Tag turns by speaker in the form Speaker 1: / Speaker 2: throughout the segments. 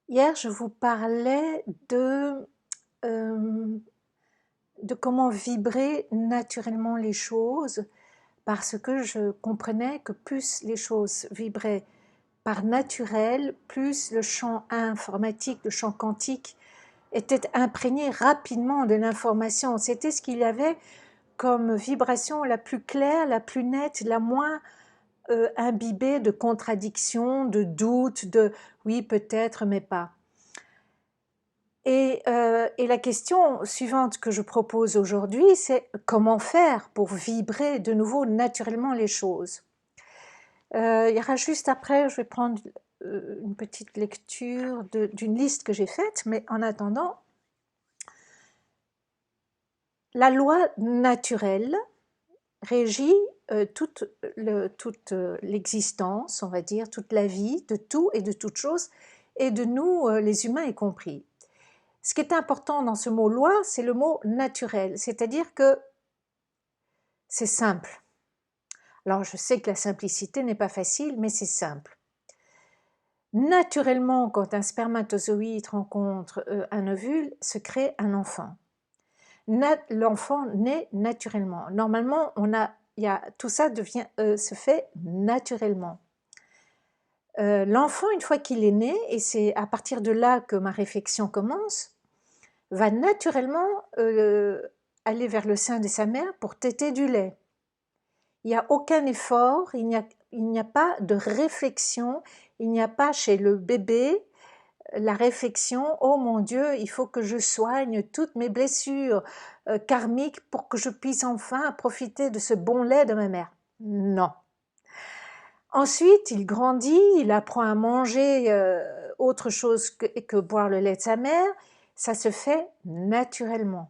Speaker 1: Hier, je vous parlais euh, de comment vibrer naturellement les choses, parce que je comprenais que plus les choses vibraient par naturel, plus le champ informatique, le champ quantique, était imprégné rapidement de l'information. C'était ce qu'il y avait comme vibration la plus claire, la plus nette, la moins imbibée de contradictions, de doutes, de oui peut-être mais pas. Et la question suivante que je propose aujourd'hui, c'est comment faire pour vibrer de nouveau naturellement les choses. Il y aura juste après, je vais prendre une petite lecture d'une liste que j'ai faite, mais en attendant, la loi naturelle régit toute l'existence, on va dire, toute la vie, de tout et de toute chose, et de nous, les humains y compris. Ce qui est important dans ce mot loi, c'est le mot naturel, c'est-à-dire que c'est simple. Alors je sais que la simplicité n'est pas facile, mais c'est simple. Naturellement, quand un spermatozoïde rencontre un ovule, se crée un enfant. L'enfant naît naturellement. Normalement, tout ça se fait naturellement. L'enfant, une fois qu'il est né, et c'est à partir de là que ma réflexion commence, va naturellement aller vers le sein de sa mère pour téter du lait. Il n'y a aucun effort, il n'y a pas de réflexion, il n'y a pas chez le bébé la réflexion « Oh mon Dieu, il faut que je soigne toutes mes blessures karmiques pour que je puisse enfin profiter de ce bon lait de ma mère. » Non. Ensuite, il grandit, il apprend à manger autre chose que boire le lait de sa mère. Ça se fait naturellement.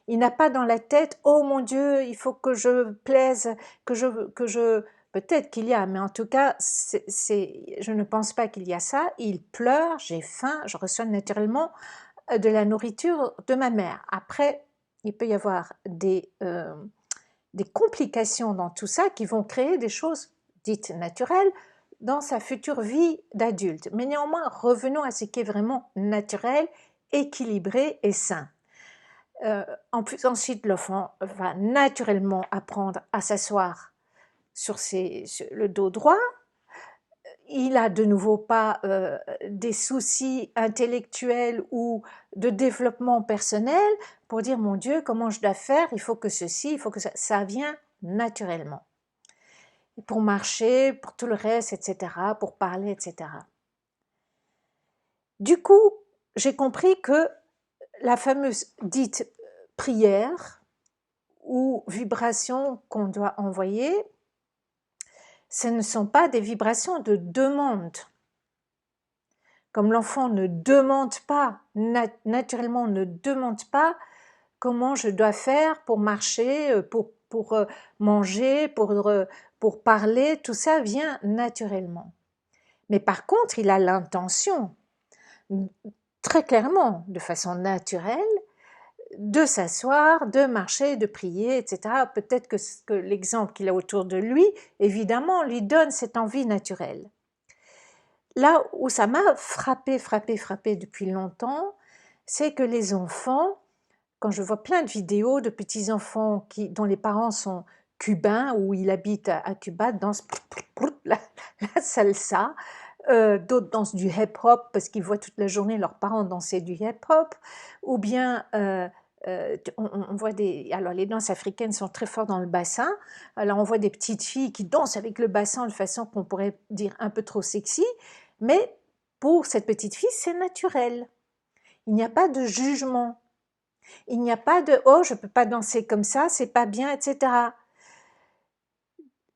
Speaker 1: Il n'a pas dans la tête « Oh mon Dieu, il faut que je plaise, que je... » Peut-être qu'il y a, mais en tout cas, je ne pense pas qu'il y a ça. Il pleure, j'ai faim, je reçois naturellement de la nourriture de ma mère. Après, il peut y avoir des complications dans tout ça qui vont créer des choses dites naturelles dans sa future vie d'adulte. Mais néanmoins, revenons à ce qui est vraiment naturel, équilibré et sain. En plus, ensuite, l'enfant va naturellement apprendre à s'asseoir sur le dos droit. Il a de nouveau pas des soucis intellectuels ou de développement personnel pour dire mon Dieu, comment je dois faire, il faut que ceci, il faut que ça vient naturellement. Et pour marcher, pour tout le reste, etc., pour parler, etc. Du coup, j'ai compris que la fameuse dite prière ou vibration qu'on doit envoyer, ce ne sont pas des vibrations de demande. Comme l'enfant ne demande pas, naturellement ne demande pas comment je dois faire pour marcher, pour manger, pour parler, tout ça vient naturellement. Mais par contre, il a l'intention, très clairement, de façon naturelle, de s'asseoir, de marcher, de prier, etc. Peut-être que l'exemple qu'il a autour de lui, évidemment, lui donne cette envie naturelle. Là où ça m'a frappé depuis longtemps, c'est que les enfants, quand je vois plein de vidéos de petits-enfants dont les parents sont cubains ou ils habitent à Cuba, dansent la salsa, d'autres dansent du hip-hop parce qu'ils voient toute la journée leurs parents danser du hip-hop, ou bien on voit alors les danses africaines sont très fortes dans le bassin, alors on voit des petites filles qui dansent avec le bassin de façon qu'on pourrait dire un peu trop sexy, mais pour cette petite fille, c'est naturel. Il n'y a pas de jugement. Il n'y a pas de « oh, je ne peux pas danser comme ça, c'est pas bien », etc.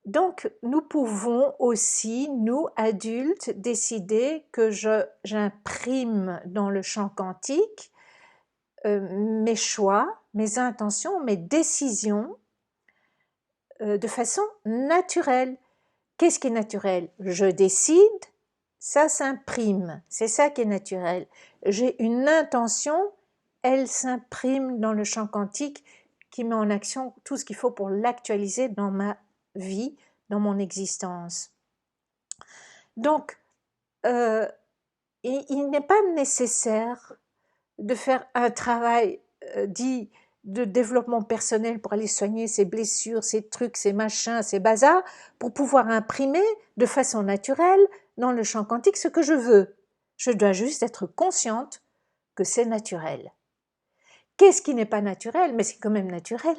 Speaker 1: Donc, nous pouvons aussi, nous, adultes, décider que j'imprime dans le champ quantique mes choix, mes intentions, mes décisions de façon naturelle. Qu'est-ce qui est naturel? Je décide, ça s'imprime, c'est ça qui est naturel. J'ai une intention, elle s'imprime dans le champ quantique qui met en action tout ce qu'il faut pour l'actualiser dans ma vie, dans mon existence. Donc, il n'est pas nécessaire de faire un travail dit de développement personnel pour aller soigner ses blessures, ses trucs, ses machins, ses bazars, pour pouvoir imprimer de façon naturelle dans le champ quantique ce que je veux. Je dois juste être consciente que c'est naturel. Qu'est-ce qui n'est pas naturel? Mais c'est quand même naturel.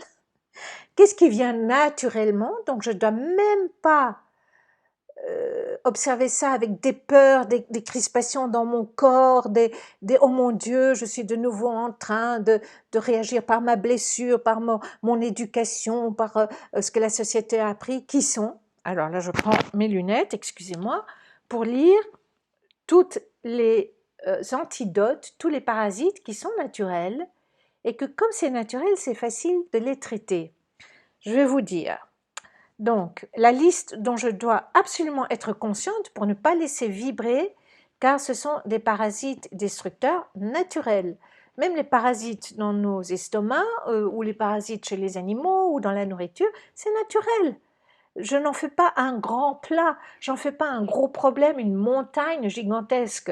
Speaker 1: Qu'est-ce qui vient naturellement? Donc je ne dois même pas observer ça avec des peurs, des crispations dans mon corps, oh mon Dieu, je suis de nouveau en train de réagir par ma blessure, par mon éducation, par ce que la société a appris. Qui sont? Alors là, je prends mes lunettes, excusez-moi, pour lire toutes les antidotes, tous les parasites qui sont naturels, et que comme c'est naturel, c'est facile de les traiter. Je vais vous dire. Donc, la liste dont je dois absolument être consciente pour ne pas laisser vibrer, car ce sont des parasites destructeurs naturels. Même les parasites dans nos estomacs, ou les parasites chez les animaux, ou dans la nourriture, c'est naturel. Je n'en fais pas un grand plat, j'en fais pas un gros problème, une montagne gigantesque.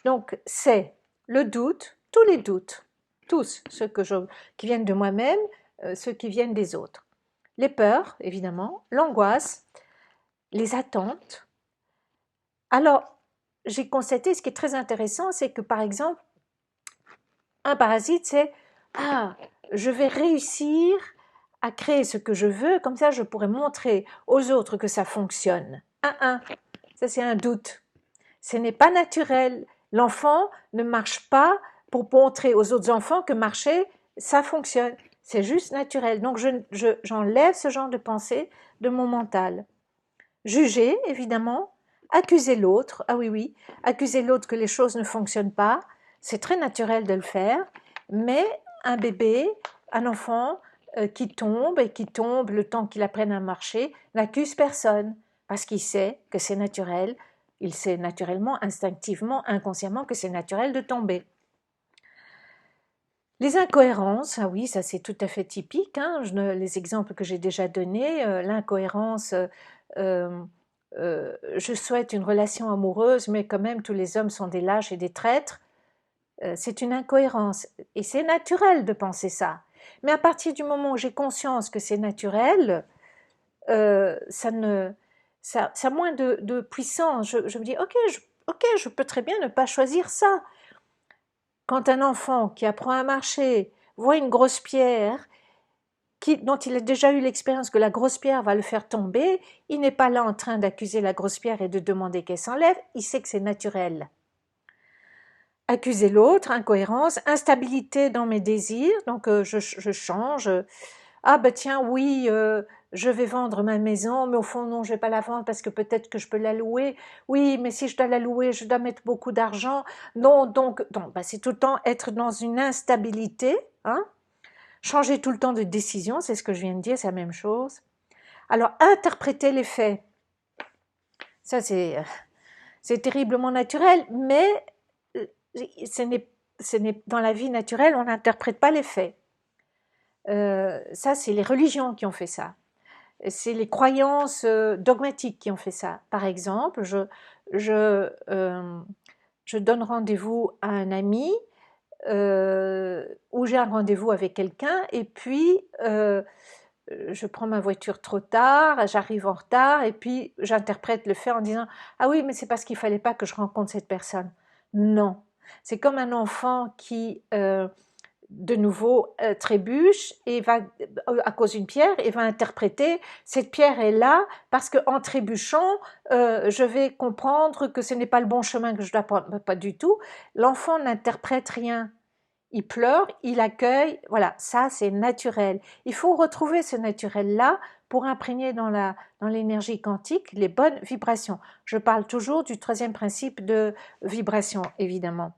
Speaker 1: Donc, c'est le doute, tous les doutes, tous ceux qui viennent de moi-même, ceux qui viennent des autres. Les peurs, évidemment, l'angoisse, les attentes. Alors, j'ai constaté, ce qui est très intéressant, c'est que par exemple, un parasite, c'est « Ah, je vais réussir à créer ce que je veux, comme ça je pourrai montrer aux autres que ça fonctionne. » Ça c'est un doute. Ce n'est pas naturel. L'enfant ne marche pas pour montrer aux autres enfants que marcher, ça fonctionne. C'est juste naturel. Donc j'enlève ce genre de pensée de mon mental. Juger, évidemment. Accuser l'autre. Ah oui, oui. Accuser l'autre que les choses ne fonctionnent pas. C'est très naturel de le faire. Mais un bébé, un enfant qui tombe le temps qu'il apprenne à marcher, n'accuse personne. Parce qu'il sait que c'est naturel. Il sait naturellement, instinctivement, inconsciemment que c'est naturel de tomber. Les incohérences, ah oui, ça c'est tout à fait typique, hein, les exemples que j'ai déjà donnés, l'incohérence, je souhaite une relation amoureuse, mais quand même tous les hommes sont des lâches et des traîtres, c'est une incohérence, et c'est naturel de penser ça. Mais à partir du moment où j'ai conscience que c'est naturel, ça a moins de puissance. Je me dis, ok, je peux très bien ne pas choisir ça. Quand un enfant qui apprend à marcher voit une grosse pierre dont il a déjà eu l'expérience que la grosse pierre va le faire tomber, il n'est pas là en train d'accuser la grosse pierre et de demander qu'elle s'enlève, il sait que c'est naturel. Accuser l'autre, incohérence, instabilité dans mes désirs, donc je change. Ah ben tiens, oui, je vais vendre ma maison, mais au fond non, je vais pas la vendre parce que peut-être que je peux la louer. Oui, mais si je dois la louer, je dois mettre beaucoup d'argent. Non, donc ben c'est tout le temps être dans une instabilité, hein. Changer tout le temps de décision, c'est ce que je viens de dire, c'est la même chose. Alors, interpréter les faits, ça c'est terriblement naturel, mais dans la vie naturelle, on n'interprète pas les faits. Ça, c'est les religions qui ont fait ça. C'est les croyances dogmatiques qui ont fait ça. Par exemple, je donne rendez-vous à un ami, ou j'ai un rendez-vous avec quelqu'un, et puis je prends ma voiture trop tard, j'arrive en retard, et puis j'interprète le fait en disant « Ah oui, mais c'est parce qu'il fallait pas que je rencontre cette personne. » Non. C'est comme un enfant qui, de nouveau, trébuche et va, à cause d'une pierre, et va interpréter « Cette pierre est là parce qu'en trébuchant, je vais comprendre que ce n'est pas le bon chemin que je dois prendre. » Pas du tout. L'enfant n'interprète rien. Il pleure, il accueille, voilà, ça c'est naturel. Il faut retrouver ce naturel-là pour imprégner dans l'énergie quantique les bonnes vibrations. Je parle toujours du troisième principe de vibration, évidemment.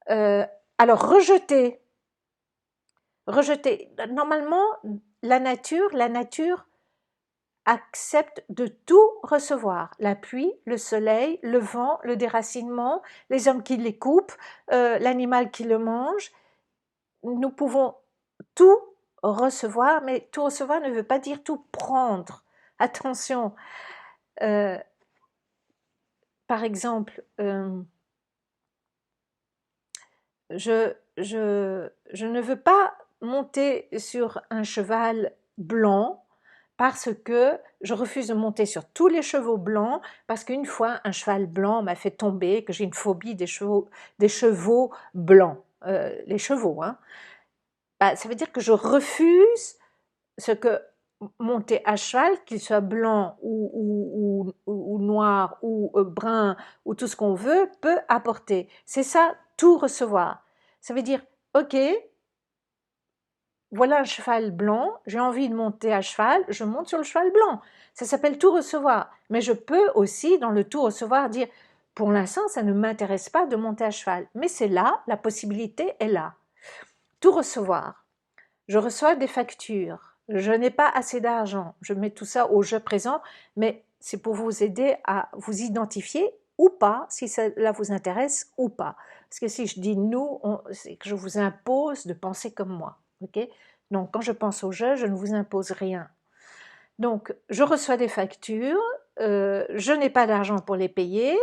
Speaker 1: Alors, rejeter. Normalement, la nature accepte de tout recevoir. La pluie, le soleil, le vent, le déracinement, les hommes qui les coupent, l'animal qui le mange. Nous pouvons tout recevoir, mais tout recevoir ne veut pas dire tout prendre. Attention. Par exemple, je ne veux pas monter sur un cheval blanc parce que je refuse de monter sur tous les chevaux blancs, parce qu'une fois un cheval blanc m'a fait tomber, que j'ai une phobie des chevaux blancs, les chevaux, hein. Bah, ça veut dire que je refuse ce que monter à cheval, qu'il soit blanc ou noir ou brun ou tout ce qu'on veut, peut apporter. C'est ça, tout recevoir. Ça veut dire, ok, voilà un cheval blanc, j'ai envie de monter à cheval, je monte sur le cheval blanc. Ça s'appelle tout recevoir. Mais je peux aussi, dans le tout recevoir, dire, pour l'instant, ça ne m'intéresse pas de monter à cheval. Mais c'est là, la possibilité est là. Tout recevoir. Je reçois des factures. Je n'ai pas assez d'argent. Je mets tout ça au jeu présent, mais c'est pour vous aider à vous identifier ou pas, si cela vous intéresse ou pas. Parce que si je dis nous, c'est que je vous impose de penser comme moi. Ok? Donc, quand je pense au jeu, je ne vous impose rien. Donc, je reçois des factures, je n'ai pas d'argent pour les payer,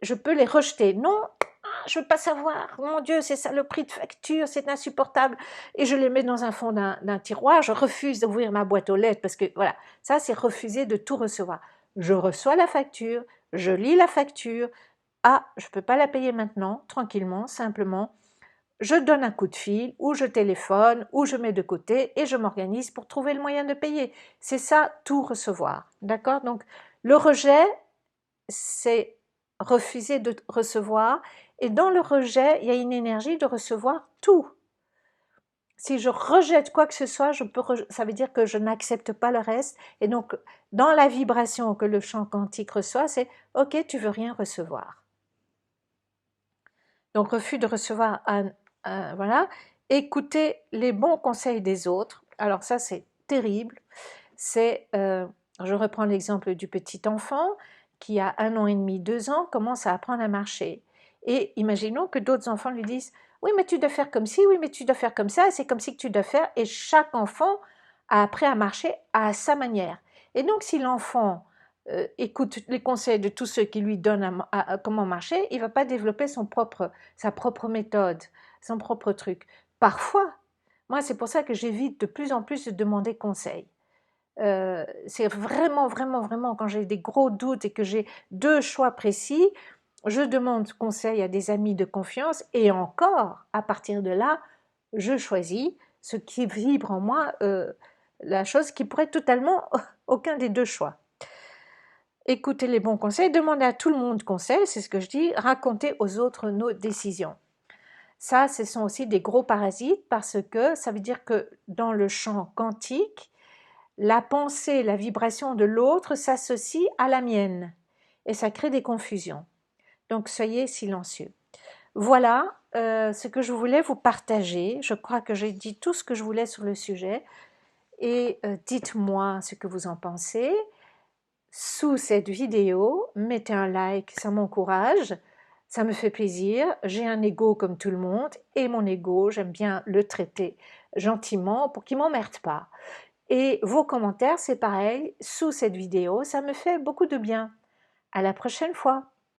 Speaker 1: je peux les rejeter. Non, je veux pas savoir. Mon Dieu, c'est ça le prix de facture, c'est insupportable. Et je les mets dans un fond d'un tiroir. Je refuse d'ouvrir ma boîte aux lettres parce que voilà, ça c'est refuser de tout recevoir. Je reçois la facture, je lis la facture. Ah, je peux pas la payer maintenant, tranquillement, simplement. Je donne un coup de fil, ou je téléphone, ou je mets de côté et je m'organise pour trouver le moyen de payer. C'est ça, tout recevoir. D'accord? Donc, le rejet, c'est refuser de recevoir. Et dans le rejet, il y a une énergie de recevoir tout. Si je rejette quoi que ce soit, ça veut dire que je n'accepte pas le reste. Et donc, dans la vibration que le champ quantique reçoit, c'est « Ok, tu veux rien recevoir ». Donc, refus de recevoir, voilà. Écouter les bons conseils des autres. Alors ça, c'est terrible. Je reprends l'exemple du petit enfant qui a 1 an et demi, 2 ans, commence à apprendre à marcher. Et imaginons que d'autres enfants lui disent « Oui, mais tu dois faire comme ci, oui, mais tu dois faire comme ça, c'est comme ci que tu dois faire. » Et chaque enfant a appris à marcher à sa manière. Et donc, si l'enfant écoute les conseils de tous ceux qui lui donnent comment marcher, il ne va pas développer sa propre méthode, son propre truc. Parfois, moi, c'est pour ça que j'évite de plus en plus de demander conseil. C'est vraiment, vraiment, vraiment, quand j'ai des gros doutes et que j'ai 2 choix précis, je demande conseil à des amis de confiance et encore, à partir de là, je choisis ce qui vibre en moi, la chose qui pourrait être totalement aucun des 2 choix. Écoutez les bons conseils, demandez à tout le monde conseil, c'est ce que je dis, racontez aux autres nos décisions. Ça, ce sont aussi des gros parasites parce que ça veut dire que dans le champ quantique, la pensée, la vibration de l'autre s'associe à la mienne et ça crée des confusions. Donc soyez silencieux. Voilà ce que je voulais vous partager. Je crois que j'ai dit tout ce que je voulais sur le sujet et dites-moi ce que vous en pensez. Sous cette vidéo, mettez un like, ça m'encourage, ça me fait plaisir. J'ai un ego comme tout le monde et mon ego, j'aime bien le traiter gentiment pour qu'il ne m'emmerde pas. Et vos commentaires, c'est pareil, sous cette vidéo, ça me fait beaucoup de bien. À la prochaine fois.